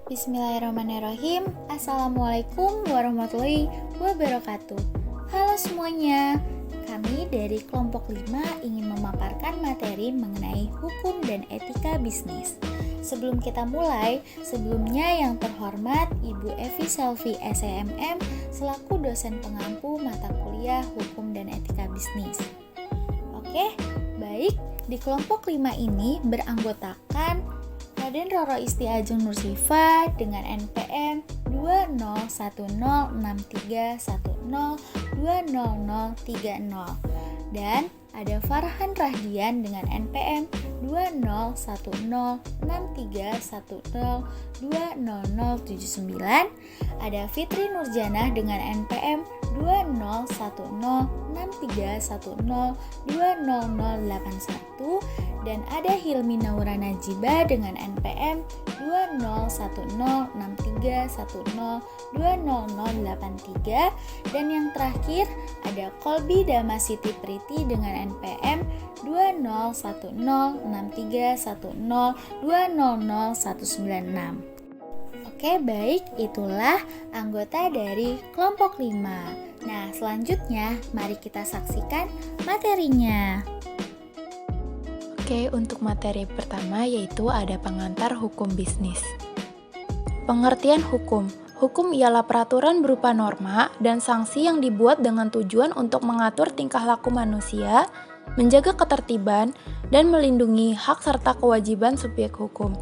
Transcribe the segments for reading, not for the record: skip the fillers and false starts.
Bismillahirrahmanirrahim. Assalamualaikum warahmatullahi wabarakatuh. Halo semuanya, kami dari kelompok 5 ingin memaparkan materi mengenai hukum dan etika bisnis. Sebelum kita mulai, sebelumnya yang terhormat Ibu Evi Selvi SEMM selaku dosen pengampu mata kuliah hukum dan etika bisnis. Oke, baik, di kelompok 5 ini beranggotakan Raden Roro Isti Ajeng Nursifa dengan NPM 20106310200030 dan ada Farhan Rahdian dengan NPM 20106310200079, ada Fitri Nurjanah dengan NPM 20106310200081 dan ada Hilmi Naura Najiba dengan NPM 20106310200083 dan yang terakhir ada Kolbi Damasiti Priti dengan NPM 20106310200196. Oke, baik, itulah anggota dari kelompok 5. Nah, selanjutnya mari kita saksikan materinya. Oke, untuk materi pertama yaitu ada pengantar hukum bisnis. Pengertian hukum. Hukum ialah peraturan berupa norma dan sanksi yang dibuat dengan tujuan untuk mengatur tingkah laku manusia, menjaga ketertiban, dan melindungi hak serta kewajiban subjek hukum.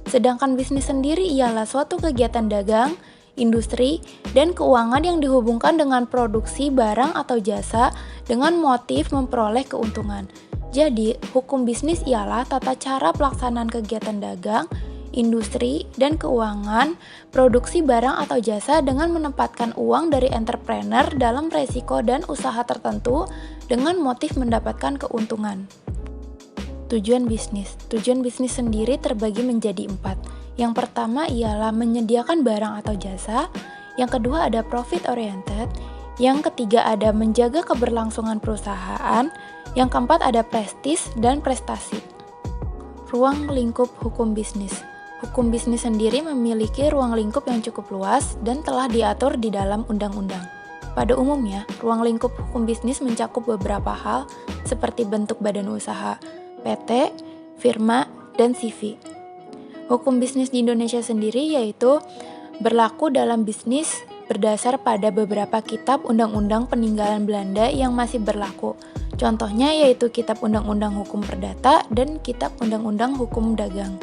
Sedangkan bisnis sendiri ialah suatu kegiatan dagang, industri, dan keuangan yang dihubungkan dengan produksi barang atau jasa dengan motif memperoleh keuntungan. Jadi, hukum bisnis ialah tata cara pelaksanaan kegiatan dagang, industri, dan keuangan, produksi barang atau jasa dengan menempatkan uang dari entrepreneur dalam resiko dan usaha tertentu dengan motif mendapatkan keuntungan. Tujuan bisnis. Tujuan bisnis sendiri terbagi menjadi 4. Yang pertama ialah menyediakan barang atau jasa, yang kedua ada profit oriented, yang ketiga ada menjaga keberlangsungan perusahaan, yang keempat ada prestis dan prestasi. Ruang lingkup hukum bisnis. Hukum bisnis sendiri memiliki ruang lingkup yang cukup luas dan telah diatur di dalam undang-undang. Pada umumnya, ruang lingkup hukum bisnis mencakup beberapa hal seperti bentuk badan usaha, PT, firma, dan CV. Hukum bisnis di Indonesia sendiri yaitu berlaku dalam bisnis berdasar pada beberapa kitab undang-undang peninggalan Belanda yang masih berlaku. Contohnya yaitu Kitab Undang-Undang Hukum Perdata dan Kitab Undang-Undang Hukum Dagang.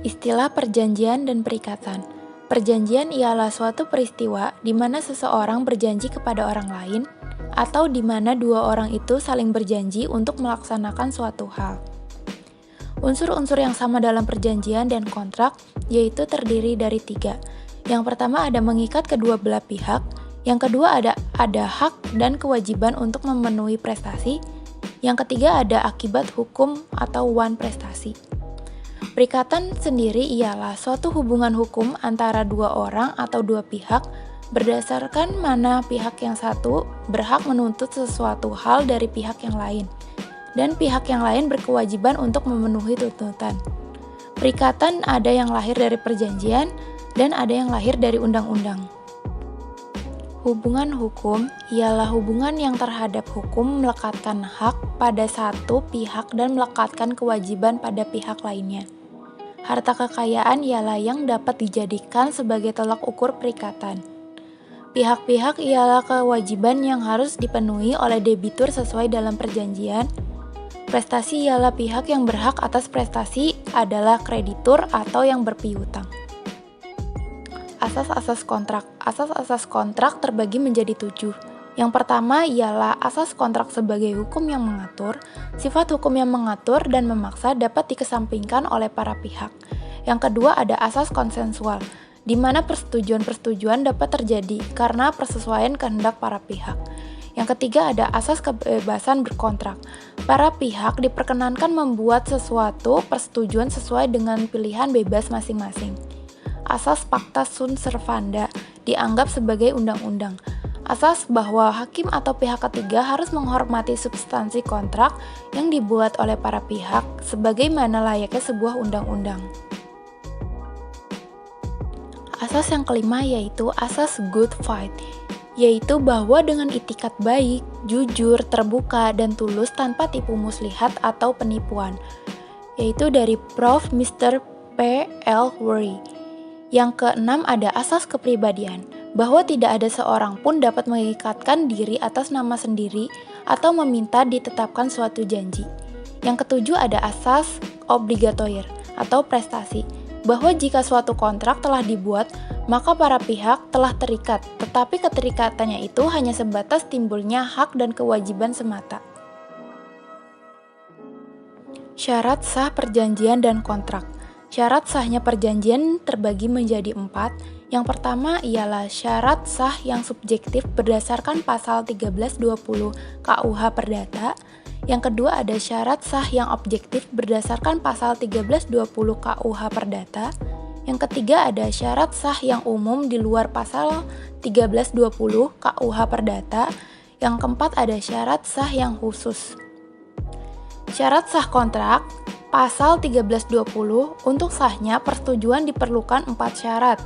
Istilah perjanjian dan perikatan. Perjanjian ialah suatu peristiwa di mana seseorang berjanji kepada orang lain atau di mana dua orang itu saling berjanji untuk melaksanakan suatu hal. Unsur-unsur yang sama dalam perjanjian dan kontrak yaitu terdiri dari 3. Yang pertama ada mengikat kedua belah pihak, yang kedua ada hak dan kewajiban untuk memenuhi prestasi, yang ketiga ada akibat hukum atau wan prestasi. Perikatan sendiri ialah suatu hubungan hukum antara dua orang atau dua pihak berdasarkan mana pihak yang satu berhak menuntut sesuatu hal dari pihak yang lain, dan pihak yang lain berkewajiban untuk memenuhi tuntutan. Perikatan ada yang lahir dari perjanjian dan ada yang lahir dari undang-undang. Hubungan hukum ialah hubungan yang terhadap hukum melekatkan hak pada satu pihak dan melekatkan kewajiban pada pihak lainnya. Harta kekayaan ialah yang dapat dijadikan sebagai tolak ukur perikatan. Pihak-pihak ialah kewajiban yang harus dipenuhi oleh debitur sesuai dalam perjanjian. Prestasi ialah pihak yang berhak atas prestasi adalah kreditur atau yang berpiutang. Asas-asas kontrak. Asas-asas kontrak terbagi menjadi 7. Yang pertama ialah asas kontrak sebagai hukum yang mengatur. Sifat hukum yang mengatur dan memaksa dapat dikesampingkan oleh para pihak. Yang kedua ada asas konsensual, di mana persetujuan-persetujuan dapat terjadi karena persesuaian kehendak para pihak. Yang ketiga ada asas kebebasan berkontrak. Para pihak diperkenankan membuat sesuatu persetujuan sesuai dengan pilihan bebas masing-masing. Asas pacta sunt servanda dianggap sebagai undang-undang. Asas bahwa hakim atau pihak ketiga harus menghormati substansi kontrak yang dibuat oleh para pihak sebagaimana layaknya sebuah undang-undang. Asas yang kelima yaitu asas good faith, yaitu bahwa dengan itikat baik, jujur, terbuka, dan tulus tanpa tipu muslihat atau penipuan, yaitu dari Prof. Mr. P. L. Worry. Yang keenam ada asas kepribadian, bahwa tidak ada seorang pun dapat mengikatkan diri atas nama sendiri atau meminta ditetapkan suatu janji. Yang ketujuh ada asas obligatoir atau prestasi, bahwa jika suatu kontrak telah dibuat, maka para pihak telah terikat, tetapi keterikatannya itu hanya sebatas timbulnya hak dan kewajiban semata. Syarat sah perjanjian dan kontrak. Syarat sahnya perjanjian terbagi menjadi 4. Yang pertama ialah syarat sah yang subjektif berdasarkan pasal 1320 KUH Perdata. Yang kedua ada syarat sah yang objektif berdasarkan pasal 1320 KUH Perdata. Yang ketiga ada syarat sah yang umum di luar pasal 1320 KUH Perdata. Yang keempat ada syarat sah yang khusus. Syarat sah kontrak, pasal 1320, untuk sahnya persetujuan diperlukan 4 syarat,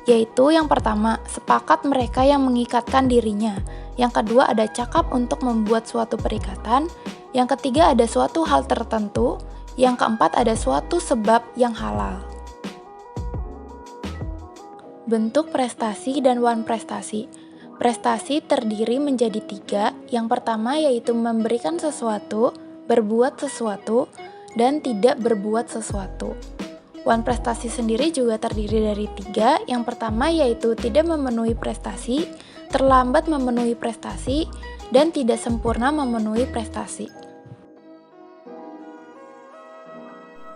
yaitu yang pertama, sepakat mereka yang mengikatkan dirinya. Yang kedua ada cakap untuk membuat suatu perikatan. Yang ketiga ada suatu hal tertentu. Yang keempat ada suatu sebab yang halal. Bentuk prestasi dan wan prestasi. Prestasi terdiri menjadi 3. Yang pertama yaitu memberikan sesuatu, berbuat sesuatu, dan tidak berbuat sesuatu. Wan prestasi sendiri juga terdiri dari 3. Yang pertama yaitu tidak memenuhi prestasi, terlambat memenuhi prestasi, dan tidak sempurna memenuhi prestasi.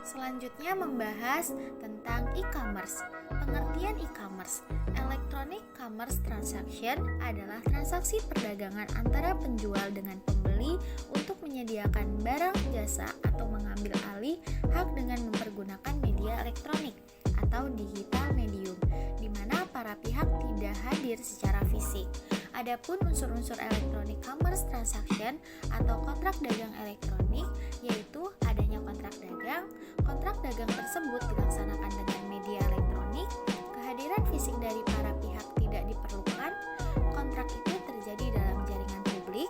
Selanjutnya membahas tentang e-commerce. Pengertian e-commerce. Electronic commerce transaction adalah transaksi perdagangan antara penjual dengan pembeli untuk menyediakan barang, jasa, atau mengambil alih hak dengan mempergunakan media elektronik atau digital medium, di mana para pihak tidak hadir secara fisik. Adapun unsur-unsur electronic commerce transaction atau kontrak dagang elektronik yaitu adanya kontrak dagang tersebut dilaksanakan dengan media elektronik, kehadiran fisik dari para pihak tidak diperlukan, kontrak itu terjadi dalam jaringan publik,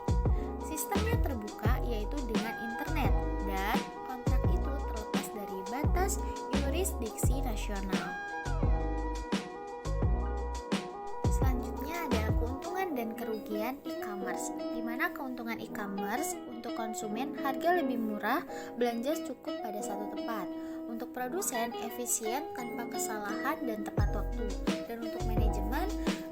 sistemnya terbuka yaitu dengan internet, dan kontrak itu terlepas dari batas yurisdiksi nasional. Selanjutnya ada keuntungan dan kerugian e-commerce, di mana keuntungan e-commerce untuk konsumen harga lebih murah, belanja cukup pada satu tempat. Untuk produsen efisien tanpa kesalahan dan tepat waktu. Dan untuk manajemen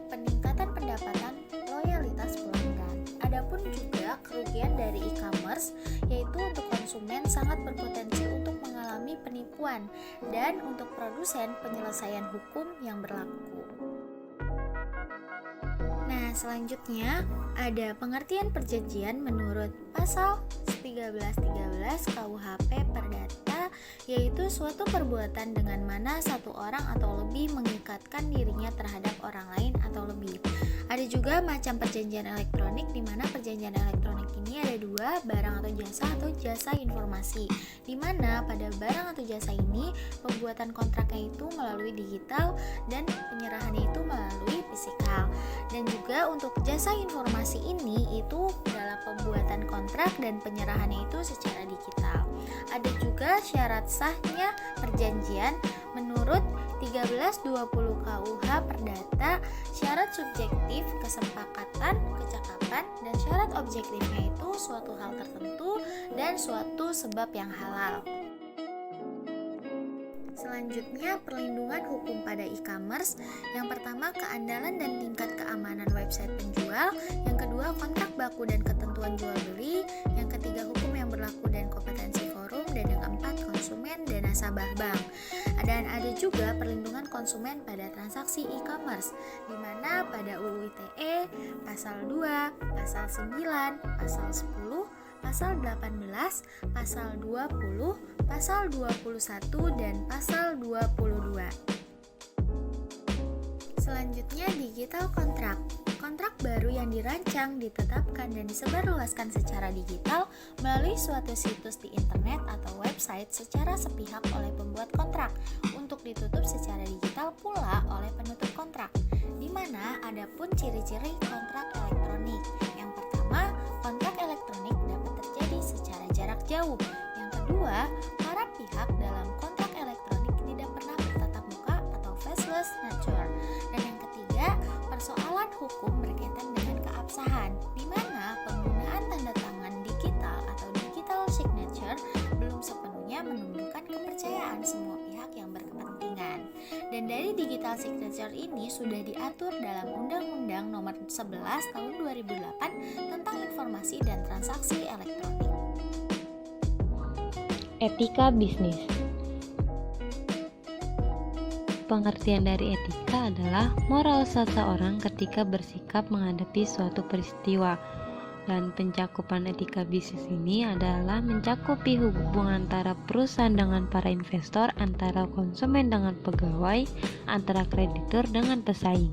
peningkatan pendapatan loyalitas pelanggan. Adapun juga kerugian dari e-commerce yaitu untuk konsumen sangat berpotensi untuk mengalami penipuan dan untuk produsen penyelesaian hukum yang berlaku. Nah, selanjutnya ada pengertian perjanjian menurut pasal 1313 KUHP Perdata, yaitu suatu perbuatan dengan mana satu orang atau lebih mengikatkan dirinya terhadap orang lain atau lebih. Ada juga macam perjanjian elektronik, di mana perjanjian elektronik ini ada 2, barang atau jasa informasi, di mana pada barang atau jasa ini pembuatan kontraknya itu melalui digital dan penyerahannya itu melalui fisikal. Dan juga untuk jasa informasi ini itu dalam pembuatan kontrak dan penyerahannya itu secara digital. Ada juga syarat sahnya perjanjian menurut 1320 KUH Perdata, syarat subjektif kesepakatan, kecakapan, dan syarat objektifnya itu suatu hal tertentu dan suatu sebab yang halal. Selanjutnya, perlindungan hukum pada e-commerce. Yang pertama, keandalan dan tingkat keamanan website penjual. Yang kedua, kontrak baku dan ketentuan jual beli. Yang ketiga, hukum yang berlaku dan kompetensi forum. Dan yang keempat, konsumen dan nasabah bank. Dan ada juga perlindungan konsumen pada transaksi e-commerce, di mana pada UU ITE pasal 2, pasal 9, pasal 10, pasal 18, pasal 20, pasal 21, dan pasal 22. Selanjutnya, digital kontrak. Kontrak baru yang dirancang, ditetapkan, dan disebarluaskan secara digital melalui suatu situs di internet atau website secara sepihak oleh pembuat kontrak untuk ditutup secara digital pula oleh penutup kontrak, di mana ada pun ciri-ciri kontrak elektronik. Yang pertama, kontrak elektronik dapat terjadi secara jarak jauh. Yang kedua, para pihak dalam kontrak elektronik tidak pernah bertatap muka atau faceless nature. Dan yang ketiga, persoalan hukum berkaitan dengan keabsahan, di mana penggunaan tanda tangan digital atau digital signature belum sepenuhnya menumbuhkan kepercayaan semua pihak yang berkepentingan. Dan dari digital signature ini sudah diatur dalam Undang-Undang Nomor 11 Tahun 2008 tentang Informasi dan Transaksi Elektronik. Etika bisnis. Pengertian dari etika adalah moral seseorang ketika bersikap menghadapi suatu peristiwa. Dan pencakupan etika bisnis ini adalah mencakupi hubungan antara perusahaan dengan para investor, antara konsumen dengan pegawai, antara kreditur dengan pesaing.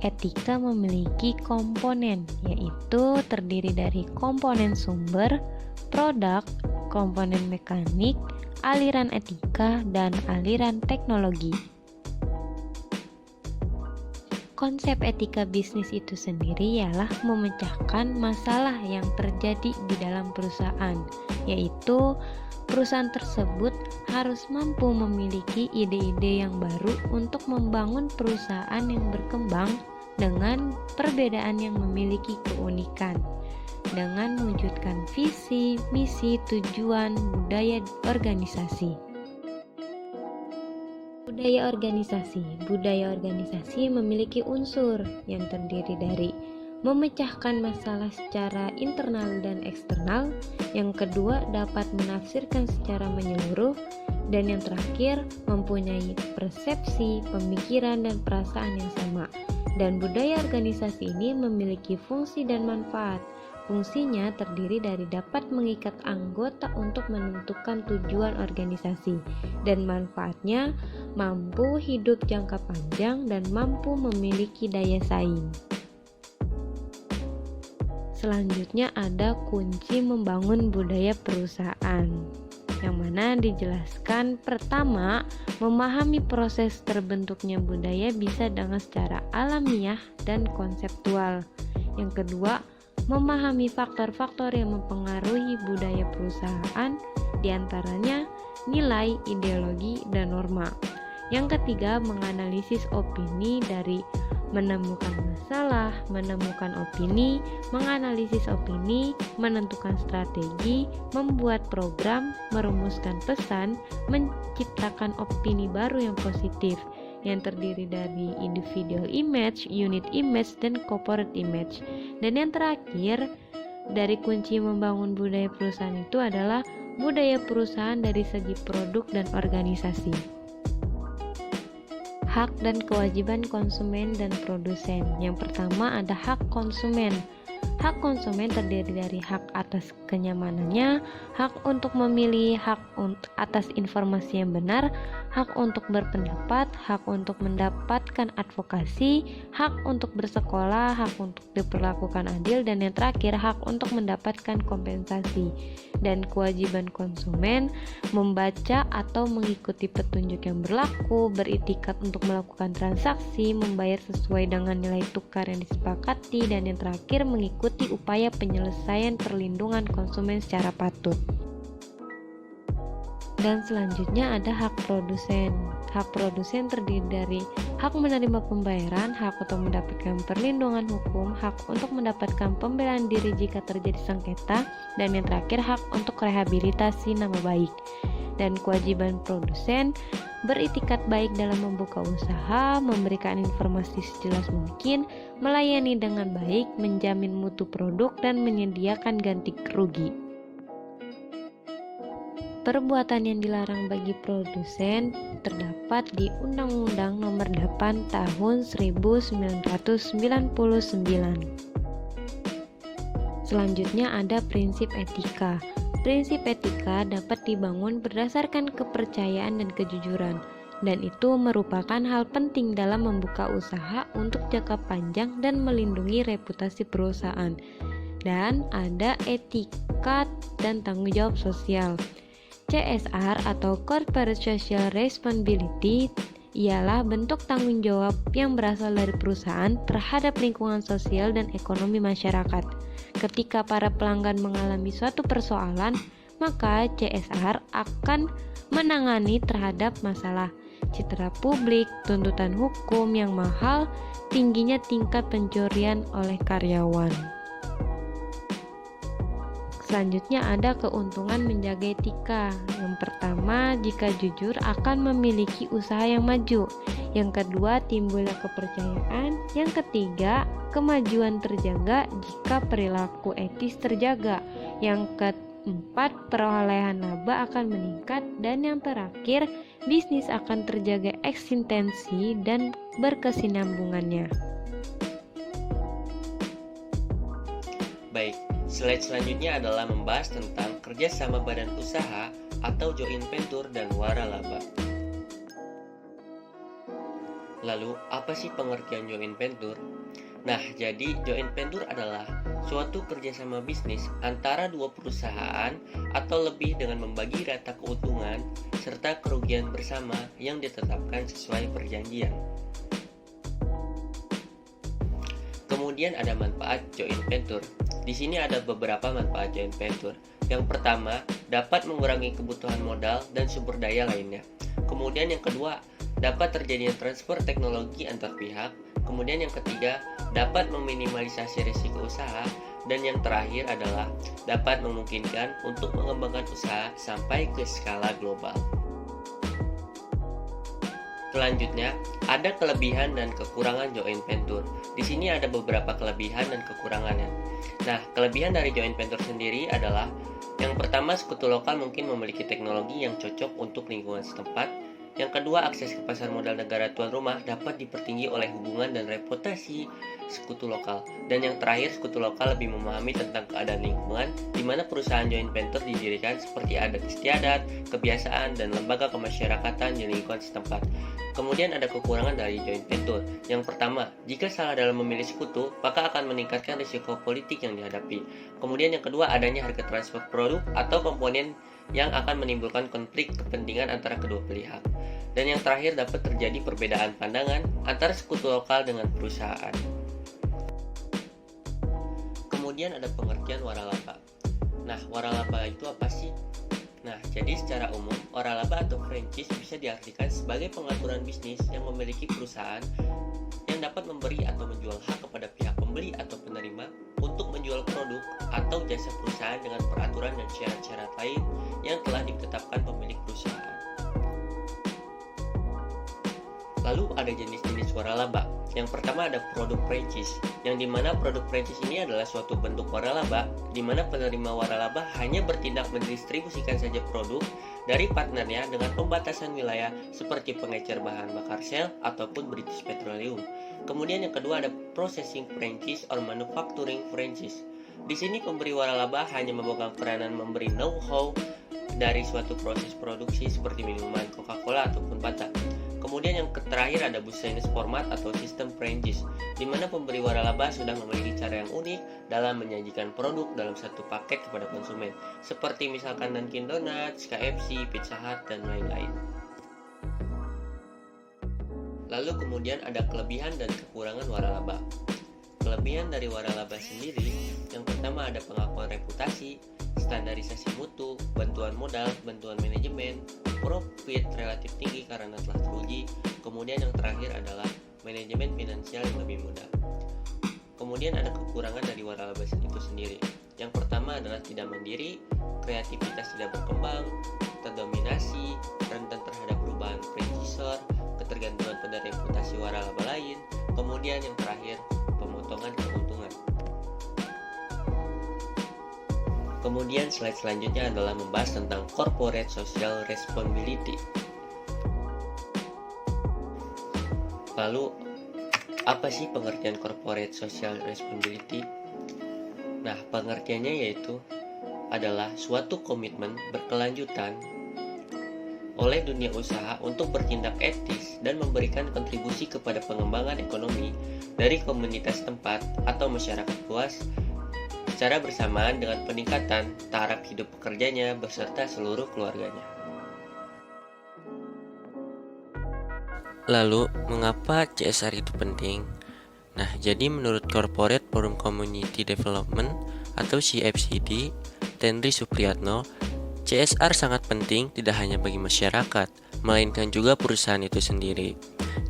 Etika memiliki komponen, yaitu terdiri dari komponen sumber, produk, komponen mekanik, aliran etika, dan aliran teknologi. Konsep etika bisnis itu sendiri ialah memecahkan masalah yang terjadi di dalam perusahaan, yaitu perusahaan tersebut harus mampu memiliki ide-ide yang baru untuk membangun perusahaan yang berkembang dengan perbedaan yang memiliki keunikan, dengan mewujudkan visi, misi, tujuan, budaya organisasi. Budaya organisasi memiliki unsur yang terdiri dari memecahkan masalah secara internal dan eksternal, yang kedua dapat menafsirkan secara menyeluruh, dan yang terakhir mempunyai persepsi, pemikiran, dan perasaan yang sama. Dan budaya organisasi ini memiliki fungsi dan manfaat. Fungsinya terdiri dari dapat mengikat anggota untuk menentukan tujuan organisasi, dan manfaatnya mampu hidup jangka panjang dan mampu memiliki daya saing. Selanjutnya ada kunci membangun budaya perusahaan, yang mana dijelaskan pertama, memahami proses terbentuknya budaya bisa dengan secara alamiah dan konseptual. Yang kedua, memahami faktor-faktor yang mempengaruhi budaya perusahaan, diantaranya nilai, ideologi, dan norma. Yang ketiga, menganalisis opini dari menemukan masalah, menemukan opini, menganalisis opini, menentukan strategi, membuat program, merumuskan pesan, menciptakan opini baru yang positif, yang terdiri dari individual image, unit image, dan corporate image. Dan yang terakhir, dari kunci membangun budaya perusahaan itu adalah budaya perusahaan dari segi produk dan organisasi. Hak dan kewajiban konsumen dan produsen. Yang pertama ada hak konsumen. Hak konsumen terdiri dari hak atas kenyamanannya, hak untuk memilih, hak atas informasi yang benar, hak untuk berpendapat, hak untuk mendapatkan advokasi, hak untuk bersekolah, hak untuk diperlakukan adil, dan yang terakhir hak untuk mendapatkan kompensasi. Dan kewajiban konsumen membaca atau mengikuti petunjuk yang berlaku, beritikat untuk melakukan transaksi, membayar sesuai dengan nilai tukar yang disepakati, dan yang terakhir mengikuti upaya penyelesaian perlindungan konsumen secara patut. Dan selanjutnya ada hak produsen. Hak produsen terdiri dari hak menerima pembayaran, hak untuk mendapatkan perlindungan hukum, hak untuk mendapatkan pembelaan diri jika terjadi sengketa, dan yang terakhir hak untuk rehabilitasi nama baik. Dan kewajiban produsen beritikat baik dalam membuka usaha, memberikan informasi sejelas mungkin, melayani dengan baik, menjamin mutu produk, dan menyediakan ganti rugi. Perbuatan yang dilarang bagi produsen terdapat di Undang-Undang Nomor 8 Tahun 1999. Selanjutnya ada prinsip etika. Prinsip etika dapat dibangun berdasarkan kepercayaan dan kejujuran. dan itu merupakan hal penting dalam membuka usaha untuk jangka panjang dan melindungi reputasi perusahaan. Dan ada etika dan tanggung jawab sosial. CSR atau Corporate Social Responsibility ialah bentuk tanggung jawab yang berasal dari perusahaan terhadap lingkungan sosial dan ekonomi masyarakat. Ketika para pelanggan mengalami suatu persoalan, maka CSR akan menangani terhadap masalah citra publik, tuntutan hukum yang mahal, tingginya tingkat pencurian oleh karyawan. Selanjutnya ada keuntungan menjaga etika. Yang pertama, jika jujur akan memiliki usaha yang maju. Yang kedua, timbulnya kepercayaan. Yang ketiga, kemajuan terjaga jika perilaku etis terjaga. Yang keempat, perolehan laba akan meningkat. Dan yang terakhir, bisnis akan terjaga eksistensi dan berkesinambungannya. Baik, slide selanjutnya adalah membahas tentang kerjasama badan usaha atau joint venture dan waralaba. Lalu, apa sih pengertian joint venture? Nah, jadi joint venture adalah suatu kerjasama bisnis antara dua perusahaan atau lebih dengan membagi rata keuntungan serta kerugian bersama yang ditetapkan sesuai perjanjian. Kemudian ada manfaat joint venture. Di sini ada beberapa manfaat joint venture. Yang pertama, dapat mengurangi kebutuhan modal dan sumber daya lainnya. Kemudian yang kedua, dapat terjadinya transfer teknologi antar pihak. Kemudian yang ketiga, dapat meminimalisasi risiko usaha. Dan yang terakhir adalah dapat memungkinkan untuk mengembangkan usaha sampai ke skala global. Selanjutnya, ada kelebihan dan kekurangan joint venture. Di sini ada beberapa kelebihan dan kekurangannya. Nah, kelebihan dari joint venture sendiri adalah yang pertama, sekutu lokal mungkin memiliki teknologi yang cocok untuk lingkungan setempat. Yang kedua, akses ke pasar modal negara tuan rumah dapat dipertinggi oleh hubungan dan reputasi sekutu lokal. Dan yang terakhir, sekutu lokal lebih memahami tentang keadaan lingkungan, di mana perusahaan joint venture didirikan seperti adat istiadat, kebiasaan, dan lembaga kemasyarakatan di lingkungan setempat. Kemudian ada kekurangan dari joint venture. Yang pertama, jika salah dalam memilih sekutu, maka akan meningkatkan risiko politik yang dihadapi. Kemudian yang kedua, adanya harga transfer produk atau komponen yang akan menimbulkan konflik kepentingan antara kedua pihak. Dan yang terakhir, dapat terjadi perbedaan pandangan antara sekutu lokal dengan perusahaan. Kemudian ada pengertian waralaba. Nah, waralaba itu apa sih? Nah, jadi secara umum, waralaba atau franchise bisa diartikan sebagai pengaturan bisnis yang memiliki perusahaan yang dapat memberi atau menjual hak kepada pihak pembeli atau penerima untuk menjual produk atau jasa perusahaan dengan peraturan dan syarat-syarat lain yang telah ditetapkan pemilik perusahaan. Lalu ada jenis-jenis waralaba. Yang pertama ada produk franchise, yang dimana produk franchise ini adalah suatu bentuk waralaba, di mana penerima waralaba hanya bertindak mendistribusikan saja produk dari partnernya dengan pembatasan wilayah seperti pengecer bahan bakar Shell ataupun British Petroleum. Kemudian yang kedua ada processing franchise or manufacturing franchise. Di sini pemberi waralaba hanya memegang peranan memberi know-how dari suatu proses produksi seperti minuman Coca-Cola ataupun Fanta. Kemudian yang terakhir ada business format atau sistem franchise, di mana pemberi waralaba sudah memiliki cara yang unik dalam menyajikan produk dalam satu paket kepada konsumen, seperti misalkan Dunkin Donuts, KFC, Pizza Hut, dan lain-lain. Lalu kemudian ada kelebihan dan kekurangan waralaba. Kelebihan dari waralaba sendiri, yang pertama ada pengakuan reputasi, standarisasi mutu, bantuan modal, bantuan manajemen, profit relatif tinggi karena telah teruji. Kemudian yang terakhir adalah manajemen finansial yang lebih mudah. Kemudian ada kekurangan dari waralaba itu sendiri. Yang pertama adalah tidak mandiri, kreativitas tidak berkembang, terdominasi, rentan terhadap perubahan franchisor, ketergantungan pada reputasi waralaba lain. Kemudian yang terakhir, pemotongan keuntungan. Kemudian slide selanjutnya adalah membahas tentang corporate social responsibility. Lalu, apa sih pengertian corporate social responsibility? Nah, pengertiannya yaitu adalah suatu komitmen berkelanjutan oleh dunia usaha untuk bertindak etis dan memberikan kontribusi kepada pengembangan ekonomi dari komunitas tempat atau masyarakat luas secara bersamaan dengan peningkatan taraf hidup pekerjanya beserta seluruh keluarganya. Lalu, mengapa CSR itu penting? Nah, jadi menurut Corporate Forum Community Development atau CFCD, Tenri Supriyatno, CSR sangat penting tidak hanya bagi masyarakat, melainkan juga perusahaan itu sendiri.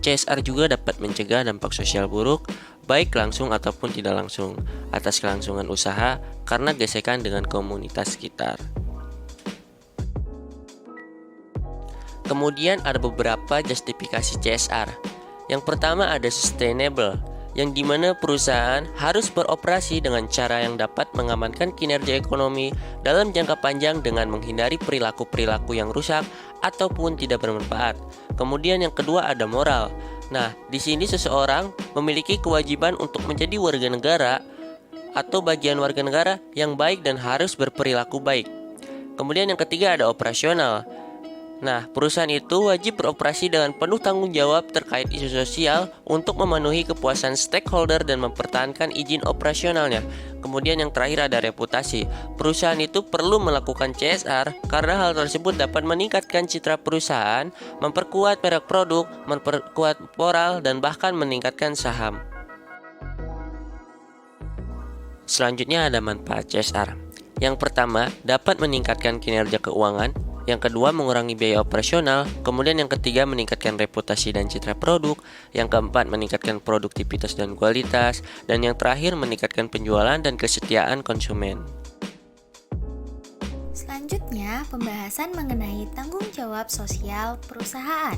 CSR juga dapat mencegah dampak sosial buruk, baik langsung ataupun tidak langsung, atas kelangsungan usaha karena gesekan dengan komunitas sekitar. Kemudian ada beberapa justifikasi CSR. Yang pertama ada sustainable, yang dimana perusahaan harus beroperasi dengan cara yang dapat mengamankan kinerja ekonomi dalam jangka panjang dengan menghindari perilaku-perilaku yang rusak ataupun tidak bermanfaat. Kemudian yang kedua ada moral. Nah, di sini seseorang memiliki kewajiban untuk menjadi warga negara atau bagian warga negara yang baik dan harus berperilaku baik. Kemudian yang ketiga ada operasional. Nah, perusahaan itu wajib beroperasi dengan penuh tanggung jawab terkait isu sosial untuk memenuhi kepuasan stakeholder dan mempertahankan izin operasionalnya. Kemudian yang terakhir ada reputasi. Perusahaan itu perlu melakukan CSR karena hal tersebut dapat meningkatkan citra perusahaan, memperkuat merek produk, memperkuat moral, dan bahkan meningkatkan saham. Selanjutnya ada manfaat CSR. Yang pertama, dapat meningkatkan kinerja keuangan. Yang kedua, mengurangi biaya operasional. Kemudian yang ketiga, meningkatkan reputasi dan citra produk. Yang keempat, meningkatkan produktivitas dan kualitas. Dan yang terakhir, meningkatkan penjualan dan kesetiaan konsumen. Selanjutnya, pembahasan mengenai tanggung jawab sosial perusahaan,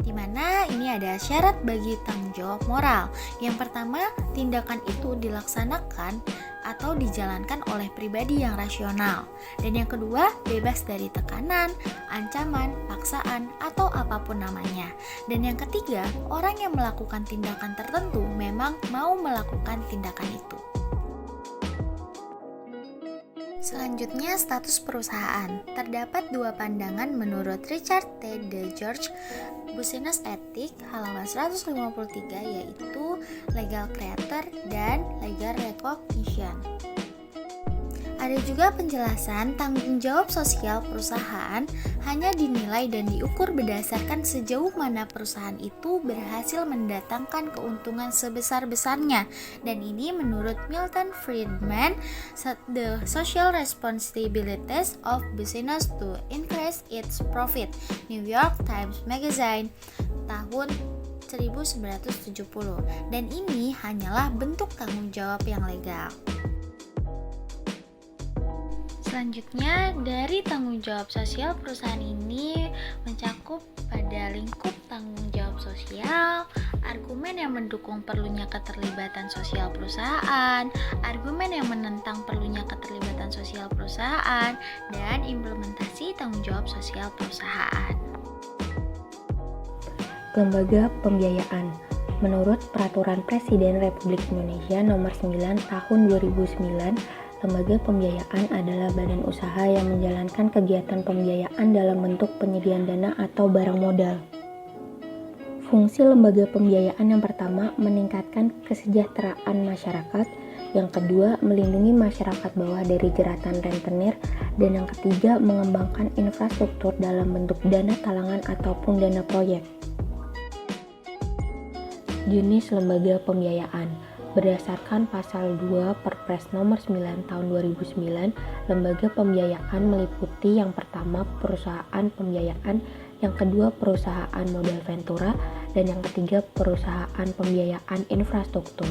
di mana ini ada syarat bagi tanggung jawab moral. Yang pertama, tindakan itu dilaksanakan atau dijalankan oleh pribadi yang rasional. Dan yang kedua, bebas dari tekanan, ancaman, paksaan, atau apapun namanya. Dan yang ketiga, orang yang melakukan tindakan tertentu memang mau melakukan tindakan itu. Selanjutnya, status perusahaan. Terdapat dua pandangan menurut Richard T. de George, Business Ethics, halaman 153, yaitu legal creator dan legal recognition. Ada juga penjelasan tanggung jawab sosial perusahaan hanya dinilai dan diukur berdasarkan sejauh mana perusahaan itu berhasil mendatangkan keuntungan sebesar-besarnya. Dan ini menurut Milton Friedman, The Social Responsibilities of Business to Increase Its Profit, New York Times Magazine, tahun 1970. Dan ini hanyalah bentuk tanggung jawab yang legal. Selanjutnya, dari tanggung jawab sosial perusahaan ini mencakup pada lingkup tanggung jawab sosial, argumen yang mendukung perlunya keterlibatan sosial perusahaan, argumen yang menentang perlunya keterlibatan sosial perusahaan, dan implementasi tanggung jawab sosial perusahaan. Lembaga pembiayaan. Menurut Peraturan Presiden Republik Indonesia Nomor 9 Tahun 2009, lembaga pembiayaan adalah badan usaha yang menjalankan kegiatan pembiayaan dalam bentuk penyediaan dana atau barang modal. Fungsi lembaga pembiayaan yang pertama, meningkatkan kesejahteraan masyarakat. Yang kedua, melindungi masyarakat bawah dari jeratan rentenir. Dan yang ketiga, mengembangkan infrastruktur dalam bentuk dana talangan ataupun dana proyek. Jenis lembaga pembiayaan. Berdasarkan pasal 2 Perpres nomor 9 tahun 2009, lembaga pembiayaan meliputi yang pertama perusahaan pembiayaan, yang kedua perusahaan modal ventura, dan yang ketiga perusahaan pembiayaan infrastruktur.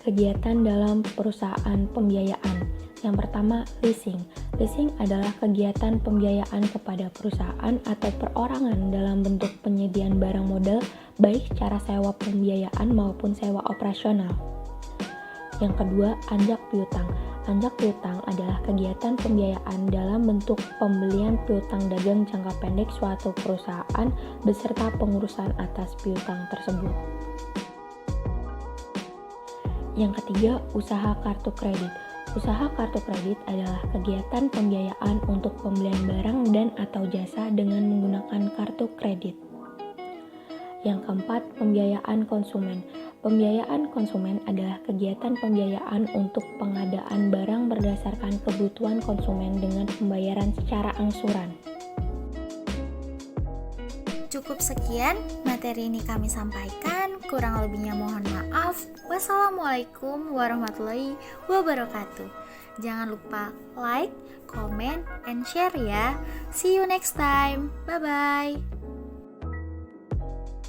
Kegiatan dalam perusahaan pembiayaan. Yang pertama, leasing. Leasing adalah kegiatan pembiayaan kepada perusahaan atau perorangan dalam bentuk penyediaan barang modal, baik secara sewa pembiayaan maupun sewa operasional. Yang kedua, anjak piutang. Anjak piutang adalah kegiatan pembiayaan dalam bentuk pembelian piutang dagang jangka pendek suatu perusahaan beserta pengurusan atas piutang tersebut. Yang ketiga, usaha kartu kredit. Usaha kartu kredit adalah kegiatan pembiayaan untuk pembelian barang dan atau jasa dengan menggunakan kartu kredit. Yang keempat, pembiayaan konsumen. Pembiayaan konsumen adalah kegiatan pembiayaan untuk pengadaan barang berdasarkan kebutuhan konsumen dengan pembayaran secara angsuran. Cukup sekian materi ini kami sampaikan, kurang lebihnya mohon maaf. Wassalamualaikum warahmatullahi wabarakatuh. Jangan lupa like, comment, and share ya. See you next time. Bye-bye.